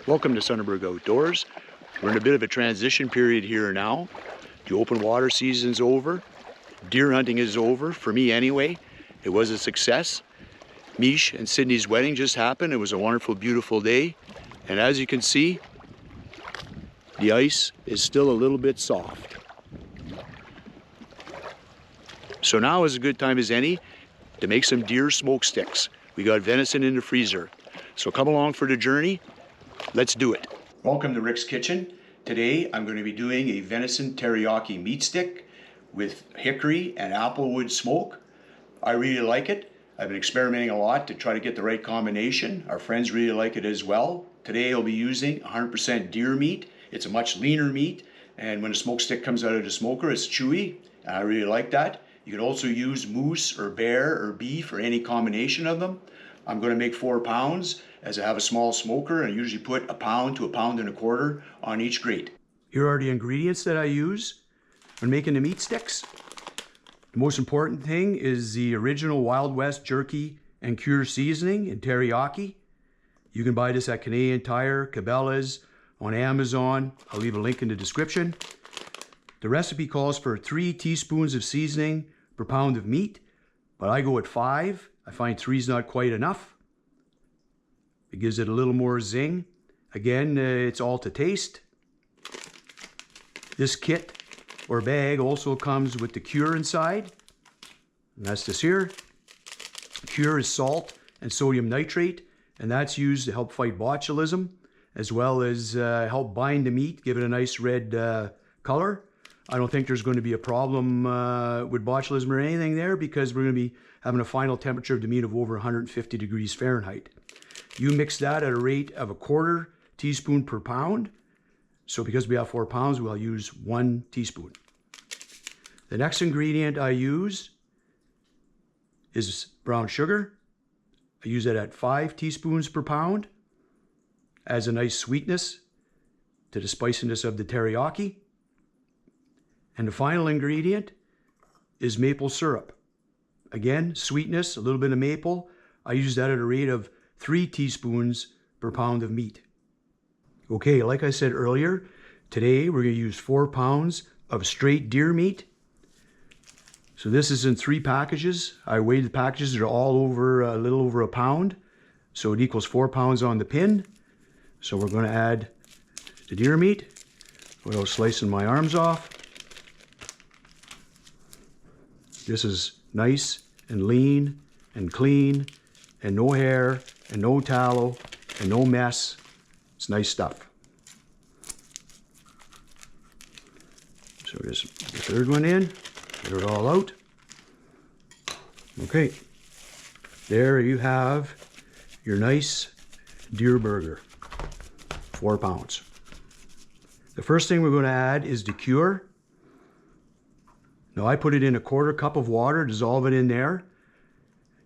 Welcome to Sunderberg Outdoors. We're in a bit of a transition period here now. The open water season's over. Deer hunting is over, for me anyway. It was a success. Mish and Sydney's wedding just happened. It was a wonderful, beautiful day. And as you can see, the ice is still a little bit soft. So now is a good time as any to make some deer smoke sticks. We got venison in the freezer. So come along for the journey. Let's do it. Welcome to Rick's Kitchen. Today I'm going to be doing a venison teriyaki meat stick with hickory and applewood smoke. I really like it. I've been experimenting a lot to try to get the right combination. Our friends really like it as well. Today I'll be using 100% deer meat. It's a much leaner meat, and when a smoke stick comes out of the smoker, it's chewy, and I really like that. You could also use moose or bear or beef or any combination of them. I'm going to make 4 pounds as I have a small smoker, and I usually put 1 pound to 1.25 pounds on each grate. Here are the ingredients that I use when making the meat sticks. The most important thing is the original Wild West jerky and cure seasoning in teriyaki. You can buy this at Canadian Tire, Cabela's, on Amazon. I'll leave a link in the description. The recipe calls for 3 teaspoons of seasoning per pound of meat, but I go at 5. I find 3 is not quite enough. It gives it a little more zing. Again, it's all to taste. This kit or bag also comes with the cure inside. And that's this here. Cure is salt and sodium nitrate, and that's used to help fight botulism, as well as help bind the meat, give it a nice red color. I don't think there's going to be a problem with botulism or anything there, because we're going to be having a final temperature of the meat of over 150 degrees Fahrenheit. You mix that at a rate of 1/4 teaspoon per pound. So because we have 4 pounds, we'll use 1 teaspoon. The next ingredient I use is brown sugar. I use it at 5 teaspoons per pound. Adds a nice sweetness to the spiciness of the teriyaki. And the final ingredient is maple syrup. Again, sweetness, a little bit of maple. I use that at a rate of 3 teaspoons per pound of meat. Okay, like I said earlier, today we're going to use 4 pounds of straight deer meat. So this is in 3 packages. I weighed the packages. They're all over a little over 1 pound. So it equals 4 pounds on the pin. So we're going to add the deer meat without slicing my arms off. This is nice and lean and clean and no hair and no tallow and no mess. It's nice stuff. So just the 3rd one in, get it all out. Okay, there you have your nice deer burger. 4 pounds. The first thing we're going to add is the cure. Now I put it in 1/4 cup of water, dissolve it in there.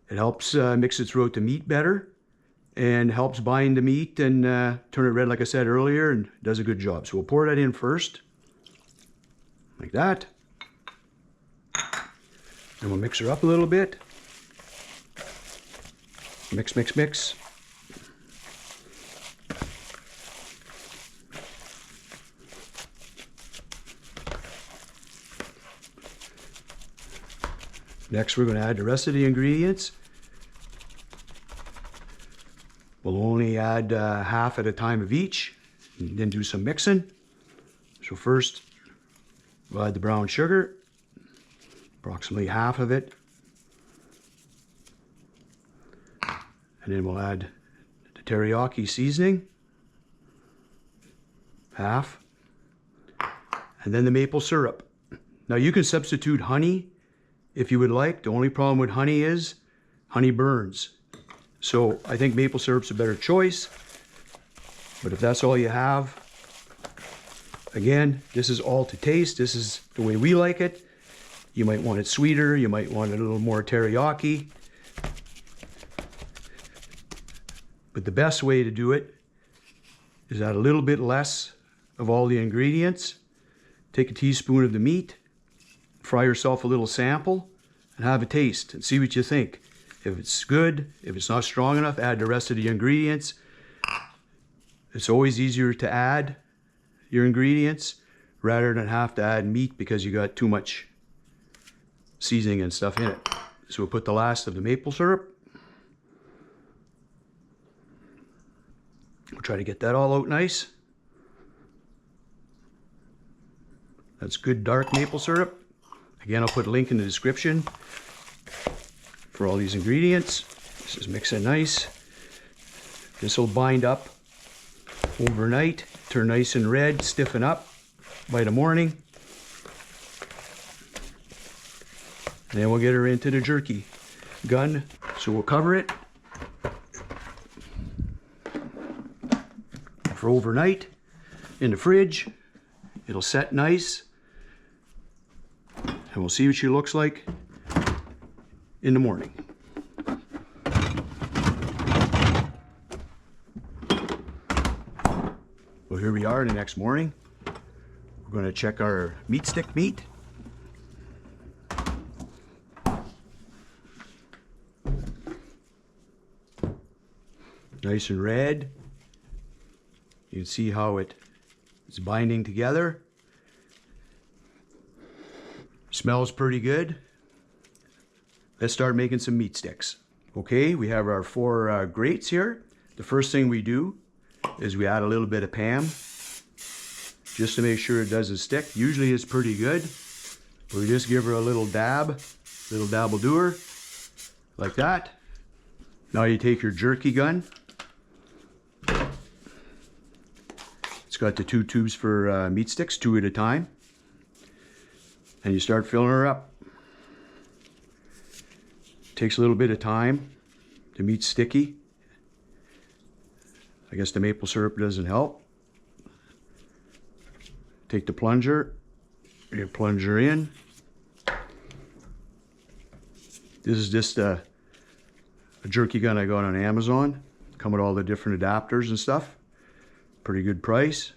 It helps mix it throughout the meat better and helps bind the meat and turn it red, like I said earlier, and does a good job. So we'll pour that in first, like that. And we'll mix her up a little bit. Mix, mix, mix. Next, we're going to add the rest of the ingredients. We'll only add half at a time of each, and then do some mixing. So first, we'll add the brown sugar, approximately half of it. And then we'll add the teriyaki seasoning, half. And then the maple syrup. Now you can substitute honey if you would like. The only problem with honey is honey burns. So I think maple syrup's a better choice. But if that's all you have, again, this is all to taste. This is the way we like it. You might want it sweeter. You might want it a little more teriyaki. But the best way to do it is add a little bit less of all the ingredients. Take a teaspoon of the meat, fry yourself a little sample, and have a taste and see what you think. If it's good, if it's not strong enough, add the rest of the ingredients. It's always easier to add your ingredients rather than have to add meat because you got too much seasoning and stuff in it. So we'll put the last of the maple syrup. We'll try to get that all out nice. That's good dark maple syrup. Again, I'll put a link in the description for all these ingredients. Just mix it nice. This will bind up overnight, turn nice and red, stiffen up by the morning. And then we'll get her into the jerky gun. So we'll cover it for overnight in the fridge. It'll set nice. And we'll see what she looks like in the morning. Well, here we are the next morning. We're going to check our meat stick meat. Nice and red. You can see how it's binding together. Smells pretty good. Let's start making some meat sticks. Okay, we have our 4 grates here. The first thing we do is we add a little bit of Pam just to make sure it doesn't stick. Usually it's pretty good. We just give her a little dab will do her, like that. Now you take your jerky gun. It's got the 2 tubes for meat sticks, 2 at a time. And you start filling her up. Takes a little bit of time. The meat's sticky. I guess the maple syrup doesn't help. Take the plunger. You plunge her in. This is just a jerky gun I got on Amazon. Come with all the different adapters and stuff. Pretty good price.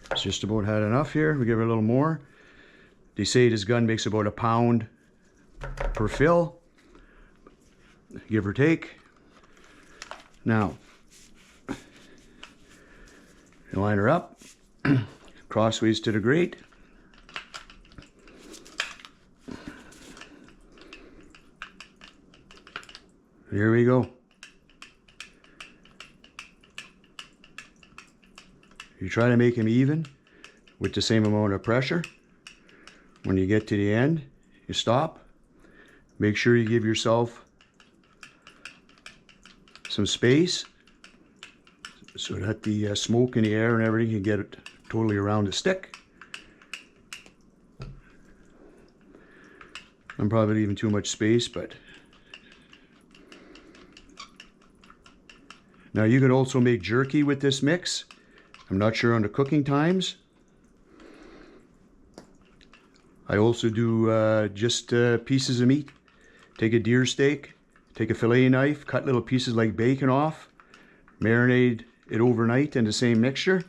It's just about had enough here. We give her a little more. They say this gun makes about a pound per fill, give or take. Now, you line her up, crossways to the grate. Here we go. You try to make them even with the same amount of pressure. When you get to the end, you stop. Make sure you give yourself some space so that the smoke and the air and everything can get it totally around the stick. I'm probably leaving too much space, but now you can also make jerky with this mix. I'm not sure on the cooking times. I also do just pieces of meat. Take a deer steak, take a fillet knife, cut little pieces like bacon off, marinate it overnight in the same mixture,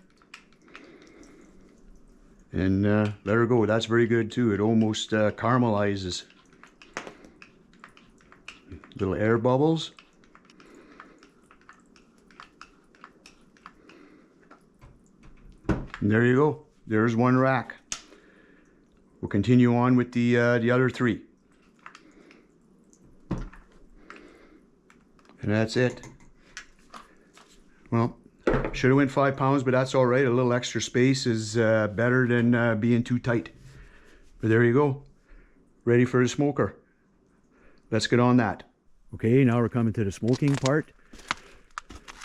and let her go. That's very good too. It almost caramelizes. Little air bubbles. And there you go. There's 1 rack. We'll continue on with the other 3. And that's it. Well, should have went 5 pounds, but that's all right. A little extra space is better than being too tight. But there you go. Ready for the smoker. Let's get on that. Okay, now we're coming to the smoking part.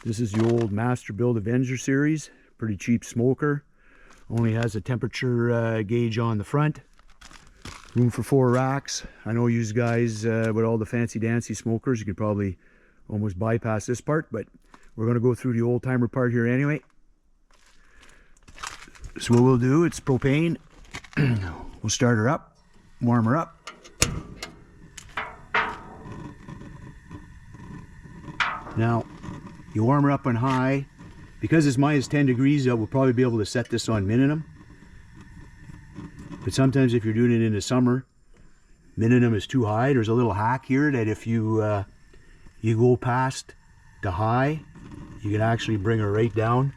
This is the old Master Build Avenger series. Pretty cheap smoker. Only has a temperature gauge on the front. Room for 4 racks. I know you guys with all the fancy dancy smokers, you could probably almost bypass this part, but we're going to go through the old timer part here anyway. So what we'll do, it's propane. We'll start her up, warm her up. Now, you warm her up on high. Because it's minus 10 degrees, we'll probably be able to set this on minimum. But sometimes if you're doing it in the summer, minimum is too high. There's a little hack here that if you you go past the high, You can actually bring her right down,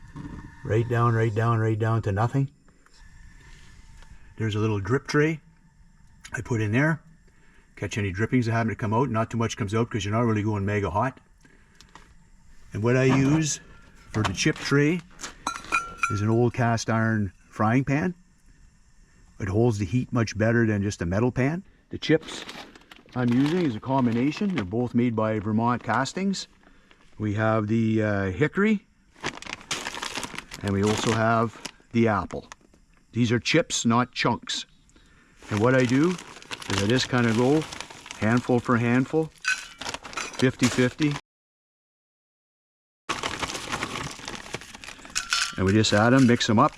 right down, right down, right down to nothing. There's a little drip tray I put in there. Catch any drippings that happen to come out. Not too much comes out because you're not really going mega hot. And what I use for the chip tray is an old cast iron frying pan. It holds the heat much better than just a metal pan. The chips I'm using is a combination. They're both made by Vermont Castings. We have the hickory, and we also have the apple. These are chips, not chunks. And what I do is I just kind of go handful for handful, 50-50. And we just add them, mix them up.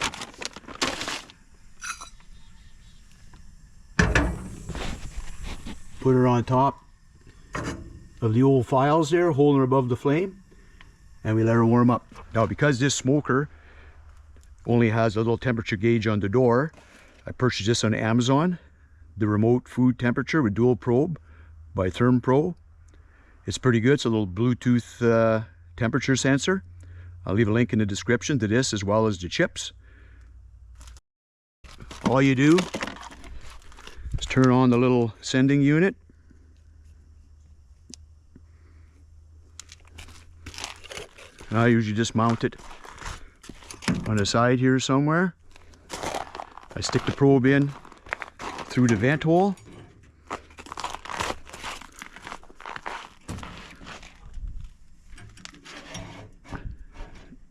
Put her on top of the old files there, holding her above the flame, and we let her warm up. Now, because this smoker only has a little temperature gauge on the door, I purchased this on Amazon, the remote food temperature with dual probe by ThermoPro. It's pretty good. It's a little Bluetooth temperature sensor. I'll leave a link in the description to this as well as the chips. All you do is turn on the little sending unit. And I usually just mount it on the side here somewhere. I stick the probe in through the vent hole.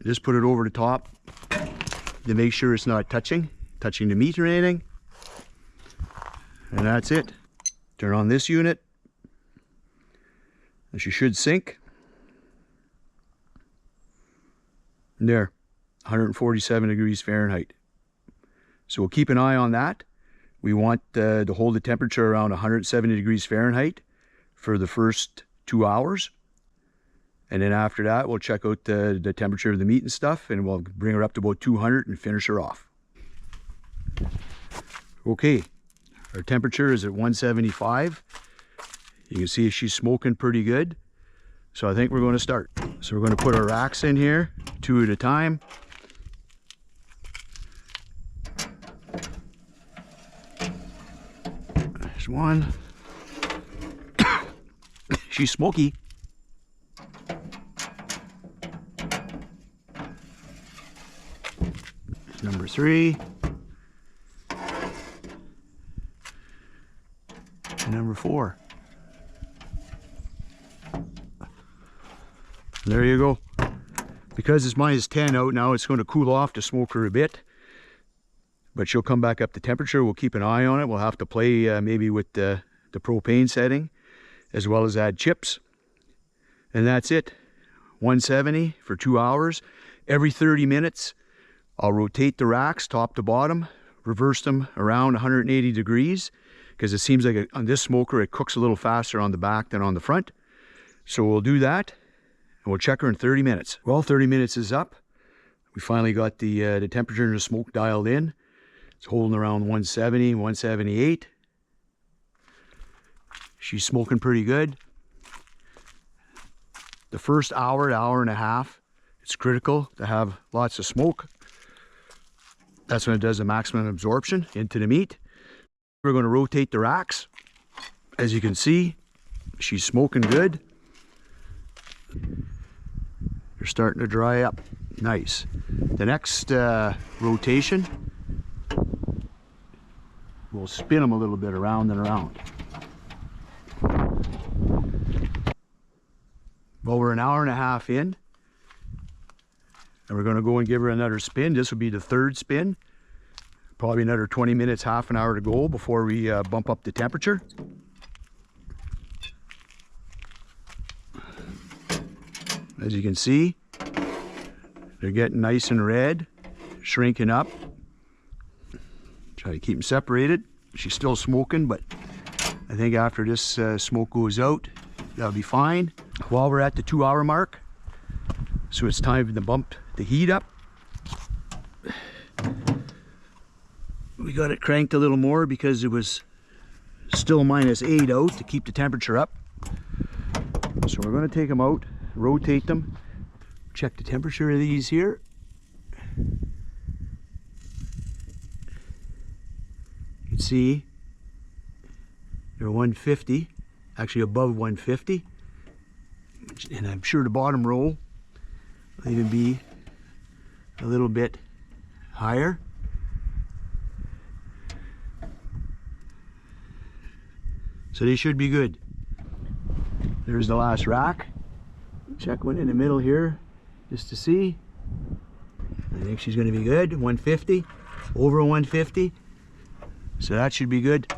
Just put it over the top to make sure it's not touching the meat or anything. And that's it. Turn on this unit. And she should sync. And there, 147 degrees Fahrenheit. So we'll keep an eye on that. We want to hold the temperature around 170 degrees Fahrenheit for the first 2 hours. And then after that, we'll check out the temperature of the meat and stuff, and we'll bring her up to about 200 and finish her off. Okay, our temperature is at 175. You can see she's smoking pretty good. So I think we're going to start. So we're going to put our racks in here, 2 at a time. There's one. She's smoky. Number 3. And number 4. There you go. Because it's -10 out now, it's going to cool off the smoker a bit. But she'll come back up to temperature. We'll keep an eye on it. We'll have to play maybe with the propane setting, as well as add chips. And that's it. 170 for 2 hours. Every 30 minutes, I'll rotate the racks top to bottom, reverse them around 180 degrees, because it seems like on this smoker, it cooks a little faster on the back than on the front. So we'll do that, and we'll check her in 30 minutes. Well, 30 minutes is up. We finally got the temperature and the smoke dialed in. It's holding around 170, 178. She's smoking pretty good. The first hour, hour and a half, it's critical to have lots of smoke. That's when it does the maximum absorption into the meat. We're going to rotate the racks. As you can see, she's smoking good. They're starting to dry up. Nice. The next rotation, we'll spin them a little bit around and around. Well, we're an hour and a half in, and we're going to go and give her another spin. This will be the 3rd spin. Probably another 20 minutes, half an hour to go before we bump up the temperature. As you can see, they're getting nice and red, shrinking up. Try to keep them separated. She's still smoking, but I think after this smoke goes out, that'll be fine. While we're at the 2 hour mark, so it's time to bump the heat up. We got it cranked a little more because it was still -8 out to keep the temperature up. So we're going to take them out, rotate them, check the temperature of these here. You can see they're 150, actually above 150. And I'm sure the bottom row will even be a little bit higher. So they should be good. There's the last rack. Check one in the middle here just to see. I think she's going to be good. 150, over 150. So that should be good.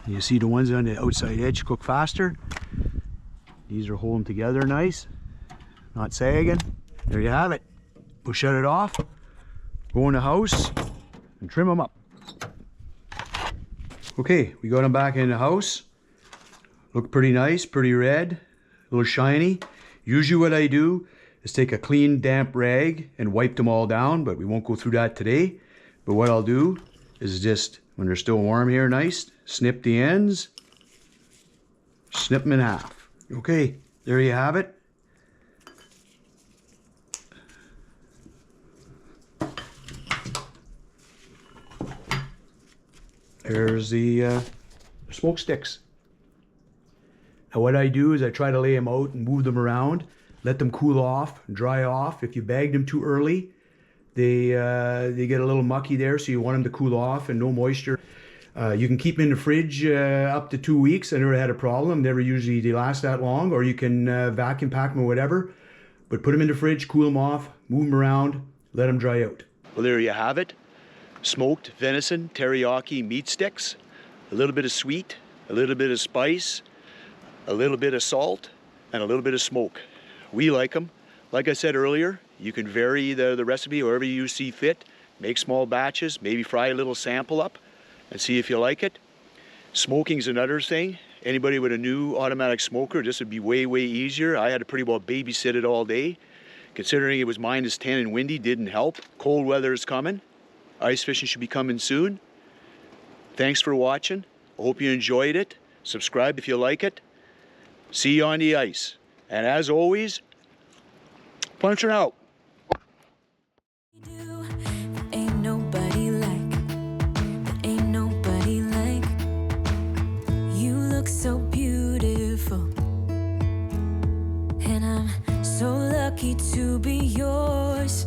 You see the ones on the outside edge cook faster. These are holding together nice, not sagging. There you have it. We'll shut it off, go in the house, and trim them up. Okay, we got them back in the house. Look pretty nice, pretty red, a little shiny. Usually what I do is take a clean, damp rag and wipe them all down, but we won't go through that today. But what I'll do is just, when they're still warm here, nice, snip the ends, snip them in half. Okay, there you have it. There's the smoke sticks. Now what I do is I try to lay them out and move them around, let them cool off, dry off. If you bag them too early, they get a little mucky there, so you want them to cool off and no moisture. You can keep them in the fridge up to 2 weeks. I never had a problem. Never usually they last that long. Or you can vacuum pack them or whatever. But put them in the fridge, cool them off, move them around, let them dry out. Well, there you have it. Smoked venison teriyaki meat sticks. A little bit of sweet, a little bit of spice, a little bit of salt, and a little bit of smoke. We like them. Like I said earlier, you can vary the recipe however you see fit. Make small batches, maybe fry a little sample up and see if you like it. Smoking's another thing. Anybody with a new automatic smoker, this would be way, way easier. I had to pretty well babysit it all day. Considering it was -10 and windy, didn't help. Cold weather is coming. Ice fishing should be coming soon. Thanks for watching. I hope you enjoyed it. Subscribe if you like it. See you on the ice. And as always, punching out. Ain't nobody like you. Look so beautiful, and I'm so lucky to be yours.